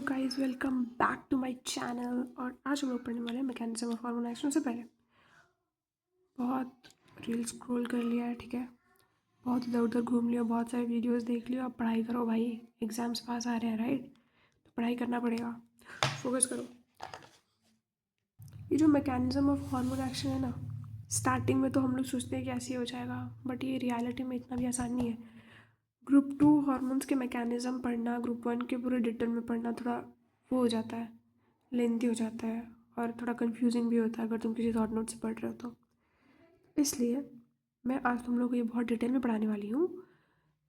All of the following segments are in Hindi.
Guys, welcome back to my channel. और आज हम लोग पढ़ने वाले हैं मैकेनिज्म ऑफ हार्मोन एक्शन। से पहले बहुत रील स्क्रॉल कर लिया है, ठीक है, बहुत इधर उधर घूम लिया, बहुत सारे वीडियोस देख लिया। अब पढ़ाई करो भाई, एग्जाम्स पास आ रहे हैं, राइट? तो पढ़ाई करना पड़ेगा, फोकस करो। ये जो मैकेनिज्म ऑफ हार्मोन एक्शन है ना, स्टार्टिंग में तो हम लोग सोचते हैं कि ऐसे ही हो जाएगा, बट ये रियलिटी में इतना भी आसान नहीं है। ग्रुप 2 हार्मोन्स के मैकेनिज्म पढ़ना ग्रुप 1 के पूरे डिटेल में पढ़ना थोड़ा वो हो जाता है, लेंथी हो जाता है और थोड़ा कंफ्यूजिंग भी होता है अगर तुम किसी शॉर्ट नोट से पढ़ रहे हो तो। इसलिए मैं आज तुम लोग को ये बहुत डिटेल में पढ़ाने वाली हूँ।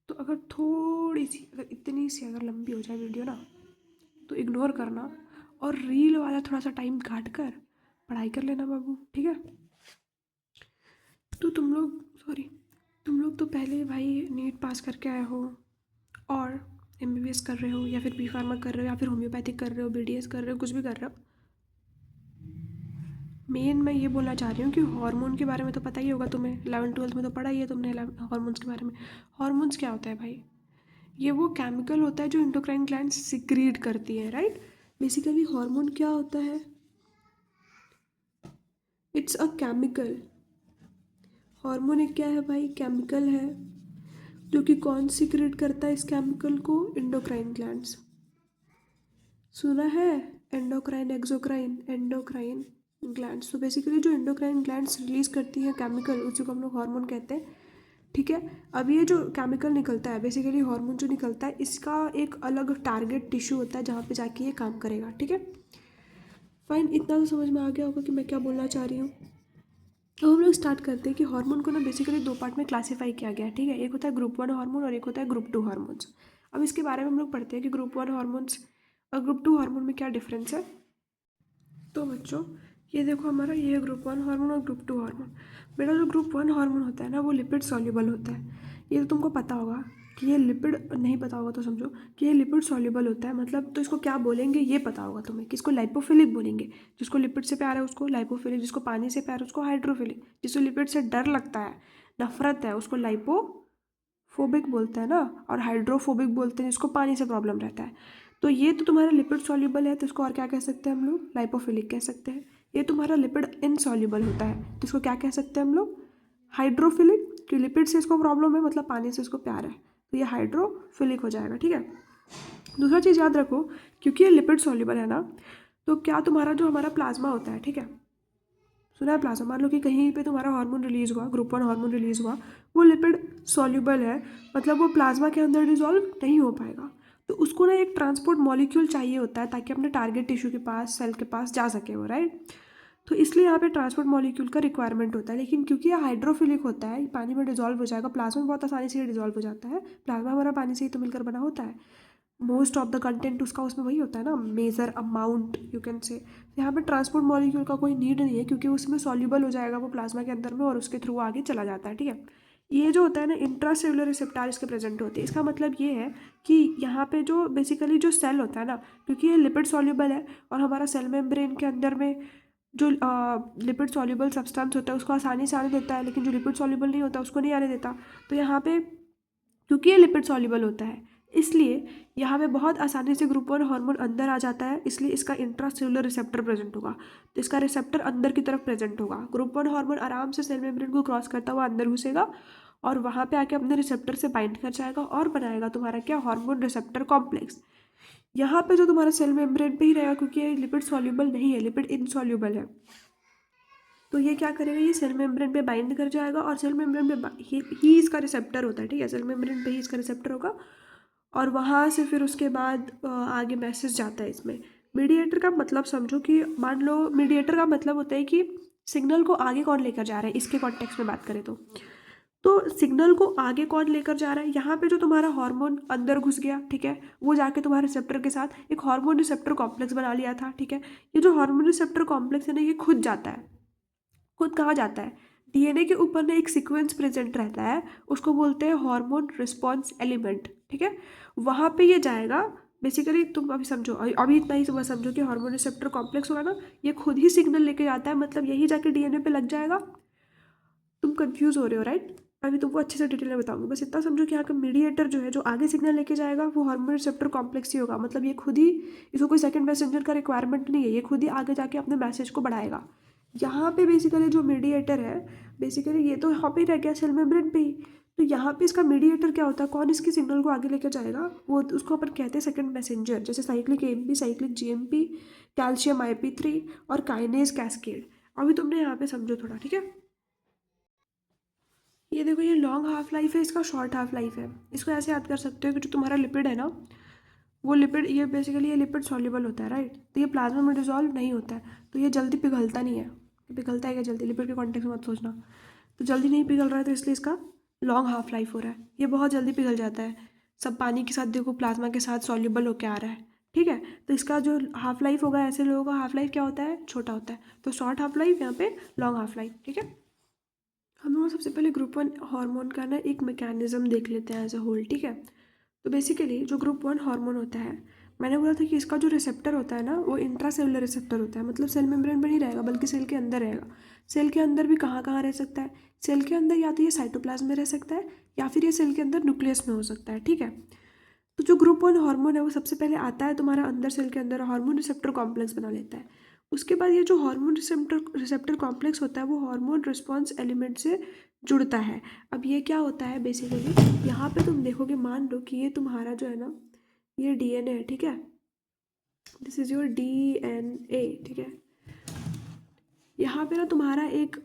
तो अगर थोड़ी सी, अगर इतनी सी अगर लंबी हो जाए वीडियो ना, तो इग्नोर करना और रील वाला थोड़ा सा टाइम काट कर पढ़ाई कर लेना बाबू, ठीक है? तो तुम लोग तो पहले भाई नीट पास करके आए हो और एमबीबीएस कर रहे हो या फिर बी फार्मा कर रहे हो या फिर होम्योपैथिक कर रहे हो, बीडीएस कर रहे हो, कुछ भी कर रहे हो। मेन मैं ये बोलना चाह रही हूँ कि हार्मोन के बारे में तो पता ही होगा तुम्हें, 11th-12th में तो पढ़ा ही है तुमने हार्मोन्स के बारे में। हार्मोन्स क्या होता है भाई? ये वो केमिकल होता है जो एंडोक्राइन ग्लैंड सिक्रीट करती है, राइट? बेसिकली हार्मोन क्या होता है? It's a chemical. हार्मोन एक क्या है भाई? केमिकल है जो कि कौन सिक्रीट करता है इस केमिकल को? Endocrine glands. सुना है? Endocrine, exocrine, endocrine glands. तो बेसिकली जो एंडोक्राइन ग्लैंड्स रिलीज करती है केमिकल, उसी को हम लोग हार्मोन कहते हैं, ठीक है? अब ये जो केमिकल निकलता है, बेसिकली हार्मोन जो निकलता है, इसका एक अलग टारगेट टिश्यू होता है जहाँ पे जाके ये काम करेगा, ठीक है? फाइन, इतना तो समझ में आ गया होगा कि मैं क्या बोलना चाह रही हूँ। तो हम लोग स्टार्ट करते हैं कि हार्मोन को ना बेसिकली दो पार्ट में क्लासीफाई किया गया है, ठीक है? एक होता है ग्रुप 1 हार्मोन और एक होता है ग्रुप 2 हार्मोन्स। अब इसके बारे में हम लोग पढ़ते हैं कि ग्रुप 1 हार्मोन्स और ग्रुप 2 हार्मोन में क्या डिफरेंस है। तो बच्चों, ये देखो, हमारा ये ग्रुप 1 हार्मोन और ग्रुप 2 हार्मोन। बेटा, जो ग्रुप 1 हार्मोन होता है ना, वो लिपिड सॉल्युबल होता है। ये तो तुमको पता होगा कि ये लिपिड, नहीं पता होगा तो समझो कि ये लिपिड सॉल्युबल होता है। मतलब तो इसको क्या बोलेंगे ये पता होगा तुम्हें कि इसको लाइपोफिलिक बोलेंगे। जिसको लिपिड से प्यार है उसको लाइपोफिलिक, जिसको पानी से प्यार है उसको हाइड्रोफिलिक, जिसको लिपिड से डर लगता है, नफरत है, उसको लाइपोफोबिक बोलते हैं ना, और हाइड्रोफोबिक बोलते हैं जिसको पानी से प्रॉब्लम रहता है। तो ये तो तुम्हारा लिपिड सॉल्युबल है, तो इसको और क्या कह सकते हैं हम लोग? लाइपोफिलिक कह सकते हैं। ये तुम्हारा लिपिड इनसॉल्युबल होता है, तो इसको क्या कह सकते हैं हम लोग? हाइड्रोफिलिक, कि लिपिड से इसको प्रॉब्लम है, मतलब पानी से इसको प्यार है, तो ये हाइड्रोफिलिक हो जाएगा, ठीक है? दूसरा चीज़ याद रखो, क्योंकि ये लिपिड सॉल्युबल है ना, तो क्या तुम्हारा जो हमारा प्लाज्मा होता है, ठीक है, सुना है प्लाज्मा? मान लो कि कहीं पे तुम्हारा हार्मोन रिलीज हुआ, ग्रुप 1 हार्मोन रिलीज हुआ, वो लिपिड सॉल्युबल है, मतलब वो प्लाज्मा के अंदर डिजॉल्व नहीं हो पाएगा। तो उसको ना एक ट्रांसपोर्ट मॉलिक्यूल चाहिए होता है ताकि अपने टारगेट टिश्यू के पास, सेल के पास जा सके वो, राइट? तो इसलिए यहाँ पे ट्रांसपोर्ट मॉलिक्यूल का रिक्वायरमेंट होता है। लेकिन क्योंकि ये हाइड्रोफिलिक होता है, पानी में डिजॉल्व हो जाएगा, प्लाज्मा में बहुत आसानी से डिजॉल्व हो जाता है। प्लाज्मा हमारा पानी से ही तो मिलकर बना होता है, मोस्ट ऑफ द कंटेंट उसका उसमें वही होता है ना, major amount you can say. यहाँ पे ट्रांसपोर्ट मॉलिक्यूल का कोई नीड नहीं है क्योंकि उसमें सॉल्युबल हो जाएगा वो प्लाज्मा के अंदर में और उसके थ्रू आगे चला जाता है, ठीक है? ये जो होता है ना, इंट्रासेलुलर रिसेप्टर इसके प्रेजेंट होते हैं। इसका मतलब ये है कि यहाँ पे जो बेसिकली जो सेल होता है ना, क्योंकि ये लिपिड सॉल्युबल है और हमारा सेल मेम्ब्रेन के अंदर में जो लिपिड सॉल्युबल सब्सटेंस होता है उसको आसानी से आने देता है, लेकिन जो लिपिड सॉल्युबल नहीं होता उसको नहीं आने देता। तो यहाँ पे क्योंकि ये लिपिड सॉल्युबल होता है, इसलिए यहाँ पे बहुत आसानी से ग्रुप 1 हार्मोन अंदर आ जाता है, इसलिए इसका इंट्रासेलुलर रिसेप्टर प्रेजेंट होगा। तो इसका रिसेप्टर अंदर की तरफ प्रेजेंट होगा। ग्रुप 1 हार्मोन आराम से सेल मेम्ब्रेन को क्रॉस करता हुआ अंदर घुसेगा और वहाँ पे आके अपने रिसेप्टर से बाइंड कर जाएगा और बनाएगा तुम्हारा क्या? Hormone receptor complex. यहाँ पे जो तुम्हारा सेल मेम्ब्रेन पे ही रहेगा क्योंकि ये लिपिड सॉल्युबल नहीं है, लिपिड इनसॉल्युबल है। तो ये क्या करेगा? ये सेल मेम्ब्रेन पे बाइंड कर जाएगा और सेल मेम्ब्रेन पे ही इसका रिसेप्टर होता है, ठीक है? सेल मेम्ब्रेन पे ही इसका रिसेप्टर होगा और वहाँ से फिर उसके बाद आगे मैसेज जाता है इसमें। मीडिएटर का मतलब समझो कि मान लो मीडिएटर का मतलब होता है कि सिग्नल को आगे कौन लेकर जा रहा है, इसके कॉन्टेक्स्ट में बात करें तो सिग्नल को आगे कौन लेकर जा रहा है? यहाँ पे जो तुम्हारा हार्मोन अंदर घुस गया, ठीक है, वो जाके तुम्हारे रिसेप्टर के साथ एक हार्मोन रिसेप्टर कॉम्प्लेक्स बना लिया था, ठीक है? ये जो हार्मोन रिसेप्टर कॉम्प्लेक्स है ना, ये खुद जाता है। खुद कहाँ जाता है? डीएनए के ऊपर ना एक सीक्वेंस प्रेजेंट रहता है, उसको बोलते हैं हार्मोन रिस्पॉन्स एलिमेंट, ठीक है? वहाँ पे ये जाएगा। बेसिकली तुम अभी समझो, अभी इतना ही सुबह समझो कि हार्मोन रिसेप्टर कॉम्प्लेक्स होगा ना, ये खुद ही सिग्नल लेके जाता है, मतलब यही जाके डीएनए पे लग जाएगा। तुम कंफ्यूज हो रहे हो, राइट? अभी तुमको अच्छे से डिटेल में बताऊंगी, बस इतना समझो कि यहाँ का मीडिएटर जो है, जो आगे सिग्नल लेके जाएगा, वो हार्मोन रिसेप्टर कॉम्प्लेक्स ही होगा। मतलब ये खुद ही, इसको कोई सेकंड मैसेंजर का रिक्वायरमेंट नहीं है, ये खुद ही आगे जाके अपने मैसेज को बढ़ाएगा। यहाँ पे बेसिकली जो मीडिएटर है, बेसिकली ये तो यहाँ पे ही रह गया सेल मेम्ब्रेन पे ही, तो यहाँ पे इसका मीडिएटर क्या होता है, कौन इसकी सिग्नल को आगे लेके जाएगा, वो उसको अपन कहते हैं सेकंड मैसेंजर। जैसे cyclic AMP, cyclic GMP, calcium IP3 और काइनेज कैस्केड। अभी तुमने यहाँ पे समझो थोड़ा, ठीक है। ये देखो, ये लॉन्ग हाफ लाइफ है, इसका शॉर्ट हाफ लाइफ है। इसको ऐसे याद कर सकते हो कि जो तुम्हारा लिपिड है ना, वो लिपिड, ये बेसिकली ये लिपिड सॉल्युबल होता है, राइट। तो ये प्लाज्मा में डिजॉल्व नहीं होता है, तो ये जल्दी पिघलता नहीं है। पिघलता है क्या जल्दी, लिपिड के कॉन्टेक्स्ट में मत सोचना। तो जल्दी नहीं पिघल रहा है, तो इसलिए इसका लॉन्ग हाफ लाइफ हो रहा है। ये बहुत जल्दी पिघल जाता है, सब पानी के साथ देखो, प्लाज्मा के साथ सॉल्युबल होकर आ रहा है, ठीक है। तो इसका जो हाफ लाइफ होगा, ऐसे लोगों का हाफ लाइफ क्या होता है, छोटा होता है। तो शॉर्ट हाफ लाइफ, यहाँ पे लॉन्ग हाफ लाइफ, ठीक है। हम लोग सबसे पहले ग्रुप 1 हार्मोन का ना एक मैकेनिज्म देख लेते हैं एज अ होल, ठीक है। तो बेसिकली जो ग्रुप 1 हार्मोन होता है, मैंने बोला था कि इसका जो रिसेप्टर होता है ना, वो इंट्रासेलुलर रिसेप्टर होता है। मतलब सेल मेम्ब्रेन में नहीं रहेगा, बल्कि सेल के अंदर रहेगा। सेल के अंदर भी कहाँ कहाँ रह सकता है, सेल के अंदर या तो ये साइटोप्लाज्म में रह सकता है, या फिर ये सेल के अंदर न्यूक्लियस में हो सकता है, ठीक है। तो जो ग्रुप 1 हार्मोन है, वो सबसे पहले आता है तुम्हारा अंदर सेल के अंदर, हार्मोन रिसेप्टर कॉम्प्लेक्स बना लेता है। उसके बाद ये जो हार्मोन रिसेप्टर कॉम्प्लेक्स होता है, वो हार्मोन रिस्पॉन्स एलिमेंट से जुड़ता है। अब ये क्या होता है बेसिकली, यहाँ पे तुम देखोगे, मान लो कि ये तुम्हारा जो है ना, ये DNA है, ठीक है। दिस इज योर DNA, ठीक है। यहाँ पे ना तुम्हारा एक,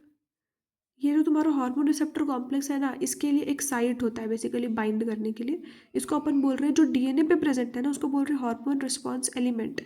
ये जो तुम्हारा हार्मोन रिसेप्टर कॉम्प्लेक्स है ना, इसके लिए एक साइट होता है बेसिकली बाइंड करने के लिए। इसको अपन बोल रहे हैं, जो DNA पे प्रेजेंट है ना, उसको बोल रहे हैं hormone response element.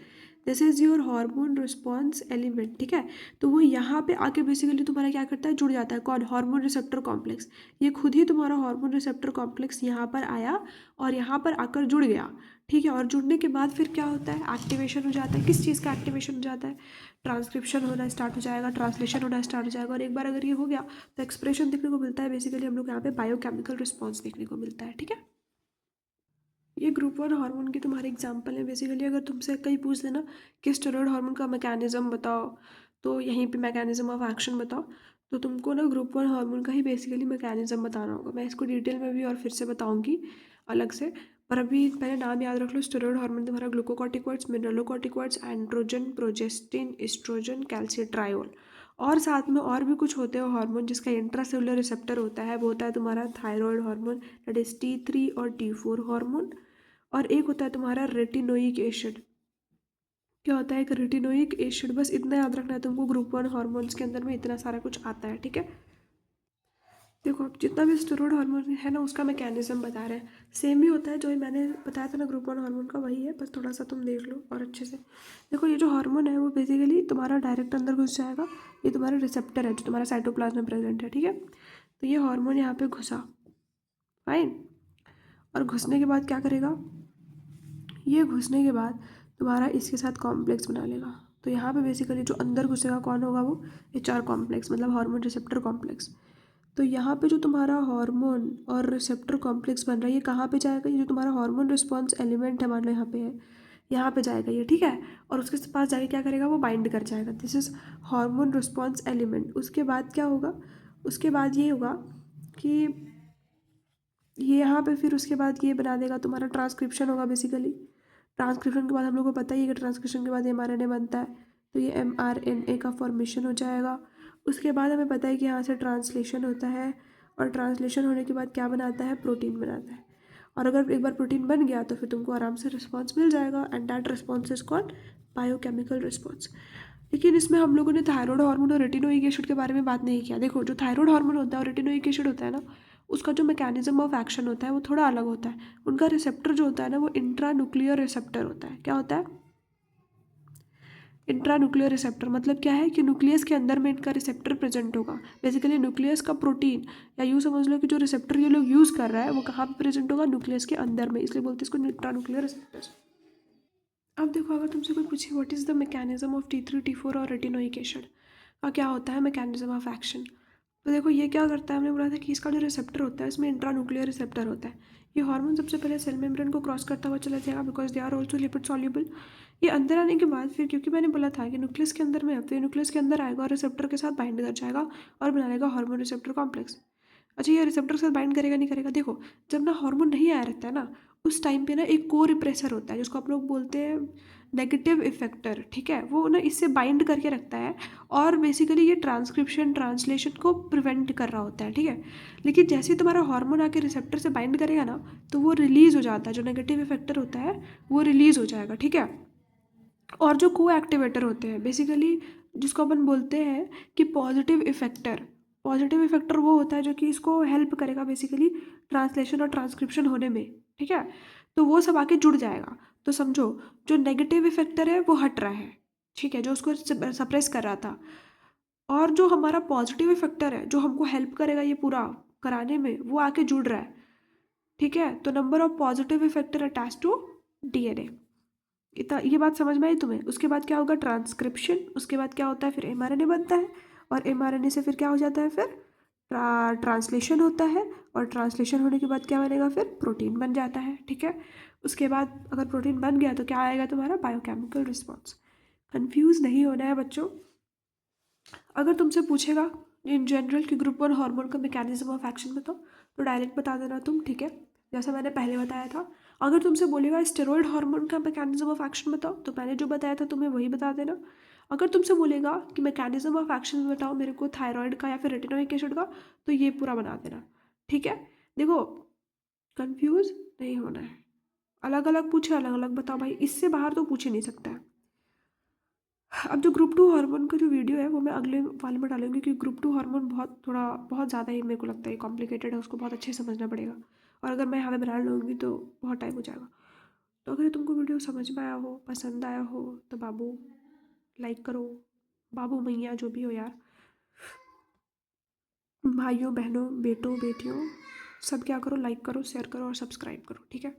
This is your hormone response element, ठीक है। तो वो यहाँ पे आके बेसिकली तुम्हारा क्या करता है, जुड़ जाता है। कौन, हार्मोन रिसेप्टर कॉम्प्लेक्स। ये खुद ही तुम्हारा हार्मोन रिसेप्टर कॉम्प्लेक्स यहाँ पर आया और यहाँ पर आकर जुड़ गया, ठीक है। और जुड़ने के बाद फिर क्या होता है, एक्टिवेशन हो जाता है। किस चीज़ का एक्टिवेशन हो जाता है, ट्रांसक्रिप्शन होना स्टार्ट हो जाएगा, ट्रांसलेशन होना स्टार्ट हो जाएगा। और एक बार अगर ये हो गया, तो एक्सप्रेशन देखने को मिलता है। बेसिकली हम लोग यहाँ पे बायोकेमिकल रिस्पॉन्स देखने को मिलता है, ठीक है। ये ग्रुप 1 हार्मोन की तुम्हारे एग्जांपल है। बेसिकली अगर तुमसे कहीं पूछ देना कि स्टेरॉयड हार्मोन का मैकेनिज्म बताओ, तो यहीं पे मैकेनिज्म ऑफ एक्शन बताओ, तो तुमको ना ग्रुप 1 हार्मोन का ही बेसिकली मैकेनिज्म बताना होगा। मैं इसको डिटेल में भी और फिर से बताऊंगी अलग से, पर अभी पहले नाम याद रख लो। स्टेरॉयड हार्मोन तुम्हारा glucocorticoids, mineralocorticoids, androgen, progestin, estrogen, calcitriol. और साथ में और भी कुछ होते हैं हार्मोन जिसका इंट्रासेलुलर रिसेप्टर होता है। वो होता है तुम्हारा thyroid hormone, that is T3 और T4 हार्मोन। और एक होता है तुम्हारा रेटिनोइक एसिड। क्या होता है एक रेटिनोइक एसिड, बस इतना याद रखना है तुमको। ग्रुप 1 हार्मोन्स के अंदर में इतना सारा कुछ आता है, ठीक है। देखो, अब जितना भी स्टेरॉयड हार्मोन है ना, उसका मैकेनिज्म बता रहे हैं, सेम ही होता है जो मैंने बताया था ना ग्रुप 1 हार्मोन का, वही है। बस थोड़ा सा तुम देख लो और अच्छे से देखो। ये जो हार्मोन है, वो बेसिकली तुम्हारा डायरेक्ट अंदर घुस जाएगा। ये तुम्हारा रिसेप्टर है जो तुम्हारा साइटोप्लाज्म में प्रेजेंट है, ठीक है। तो ये हार्मोन यहाँ पे घुसा, फाइन। और घुसने के बाद क्या करेगा, ये घुसने के बाद तुम्हारा इसके साथ कॉम्प्लेक्स बना लेगा। तो यहाँ पे बेसिकली जो अंदर घुसेगा कौन होगा, वो HR कॉम्प्लेक्स, मतलब हार्मोन रिसेप्टर कॉम्प्लेक्स। तो यहाँ पे जो तुम्हारा हार्मोन और रिसेप्टर कॉम्प्लेक्स बन रहा है, ये कहाँ पे जाएगा, ये जो तुम्हारा हार्मोन रिस्पॉन्स एलिमेंट है, मान लो यहाँ पे है, यहाँ पे जाएगा ये, ठीक है। और उसके पास जाके क्या करेगा, वो बाइंड कर जाएगा। This is hormone response element. उसके बाद क्या होगा, उसके बाद ये होगा कि ये यहाँ पे फिर उसके बाद ये बना देगा, तुम्हारा ट्रांसक्रिप्शन होगा बेसिकली। ट्रांसक्रिप्शन के बाद हम लोग को पता ही है कि ट्रांसक्रिप्शन के बाद mRNA बनता है, तो ये mRNA का फॉर्मेशन हो जाएगा। उसके बाद हमें पता है कि यहाँ से ट्रांसलेशन होता है, और ट्रांसलेशन होने के बाद क्या बनाता है, प्रोटीन बनाता है। और अगर एक बार प्रोटीन बन गया तो फिर तुमको आराम से रिस्पॉन्स मिल जाएगा, and that response is called biochemical response. लेकिन इसमें हम लोगों ने थायराइड हार्मोन और रेटिनोइक एसिड के बारे में बात नहीं किया। देखो, जो थायराइड हार्मोन होता है और रेटिनोइक एसिड होता है ना, उसका जो मैकेनिज्म ऑफ एक्शन होता है वो थोड़ा अलग होता है। उनका रिसेप्टर जो होता है ना, वो इंट्रान्यूक्लियर रिसेप्टर होता है। क्या होता है, इंट्रान्यूक्लियर रिसेप्टर। मतलब क्या है कि न्यूक्लियस के अंदर में इनका रिसेप्टर प्रेजेंट होगा। बेसिकली न्यूक्लियस का प्रोटीन, या यूँ समझ लो कि जो रिसेप्टर ये लोग यूज़ कर रहा है, वो कहाँ पे प्रेजेंट होगा, न्यूक्लियस के अंदर में, इसलिए बोलते हैं इसको इंट्रान्यूक्लियर रिसेप्टर्स। अब देखो, अगर तुमसे कोई पूछे what is the mechanism of T3 T4 और रेटिनोइक एसिड का क्या होता है मैकेनिज्म ऑफ एक्शन, तो देखो ये क्या करता है, हमने बोला था कि इसका जो रिसेप्टर होता है, इसमें इंट्रान्यूक्लियर रिसेप्टर होता है। ये हार्मोन सबसे पहले सेल मेम्ब्रेन को क्रॉस करता हुआ चला जाएगा, because they are also lipid soluble. ये अंदर आने के बाद फिर, क्योंकि मैंने बोला था कि न्यूक्लियस के अंदर में, अब तो ये न्यूक्लियस के अंदर आएगा और रिसेप्टर के साथ बाइंड कर जाएगा और बना लेगा हार्मोन रिसेप्टर कॉम्प्लेक्स। अच्छा ये रिसेप्टर के साथ बाइंड करेगा नहीं करेगा, देखो जब ना हार्मोन नहीं आया रहता है ना, उस टाइम पे ना एक को रिप्रेसर होता है जिसको आप लोग बोलते हैं नेगेटिव इफेक्टर, ठीक है, वो ना इससे बाइंड करके रखता है और बेसिकली ये ट्रांसक्रिप्शन ट्रांसलेशन को प्रिवेंट कर रहा होता है, ठीक है। लेकिन जैसे ही तुम्हारा हार्मोन आके रिसेप्टर से बाइंड करेगा ना, तो वो रिलीज हो जाता है, जो नेगेटिव इफेक्टर होता है वो रिलीज हो जाएगा, ठीक है। और जो को एक्टिवेटर होते हैं बेसिकली, जिसको अपन बोलते हैं कि पॉजिटिव इफेक्टर, पॉजिटिव इफेक्टर वो होता है जो कि इसको हेल्प करेगा बेसिकली ट्रांसलेशन और ट्रांसक्रिप्शन होने में, ठीक है। तो वो सब आके जुड़ जाएगा। तो समझो जो नेगेटिव इफेक्टर है वो हट रहा है, ठीक है, जो उसको सप्रेस कर रहा था। और जो हमारा पॉजिटिव इफेक्टर है जो हमको हेल्प करेगा ये पूरा कराने में, वो आके जुड़ रहा है, ठीक है। तो number of positive effector attach to DNA, इतना ये बात समझ में आई तुम्हें। उसके बाद क्या होगा, ट्रांसक्रिप्शन, उसके बाद क्या होता है, फिर एमआरएनए बनता है, और एमआरएनए से फिर क्या हो जाता है, फिर ट्रांसलेशन होता है, और ट्रांसलेशन होने के बाद क्या बनेगा, फिर प्रोटीन बन जाता है, ठीक है। उसके बाद अगर प्रोटीन बन गया तो क्या आएगा, तुम्हारा बायोकेमिकल रिस्पॉन्स। कंफ्यूज नहीं होना है बच्चों। अगर तुमसे पूछेगा इन जनरल कि ग्रुप वन हार्मोन का मैकेनिज्म ऑफ एक्शन बताओ, तो डायरेक्ट बता देना तुम, ठीक है, जैसा मैंने पहले बताया था। अगर तुमसे बोलेगा स्टेरॉयड हार्मोन का मैकेनिज्म ऑफ एक्शन बताओ, तो मैंने जो बताया था तुम्हें वही बता देना। अगर तुमसे बोलेगा कि मैकेनिज्म ऑफ एक्शन बताओ मेरे को थायराइड का या फिर रेटिनोइक एसिड का, तो ये पूरा बना देना, ठीक है। देखो कंफ्यूज नहीं होना है, अलग अलग पूछे अलग अलग बताओ भाई, इससे बाहर तो पूछ ही नहीं सकता है। अब जो ग्रुप टू हार्मोन का जो वीडियो है वो मैं अगले वाले में डालूंगी, क्योंकि ग्रुप टू हार्मोन बहुत ज़्यादा ही मेरे को लगता है कॉम्प्लिकेटेड है, उसको बहुत अच्छे से समझना पड़ेगा, और अगर मैं यहाँ पे बना लूँगी तो बहुत टाइम हो जाएगा। तो अगर तुमको वीडियो समझ में आया हो, पसंद आया हो, तो बाबू लाइक करो, बाबू मैया जो भी हो यार, भाइयों बहनों बेटों बेटियों, सब क्या करो, लाइक करो, शेयर करो और सब्सक्राइब करो, ठीक है।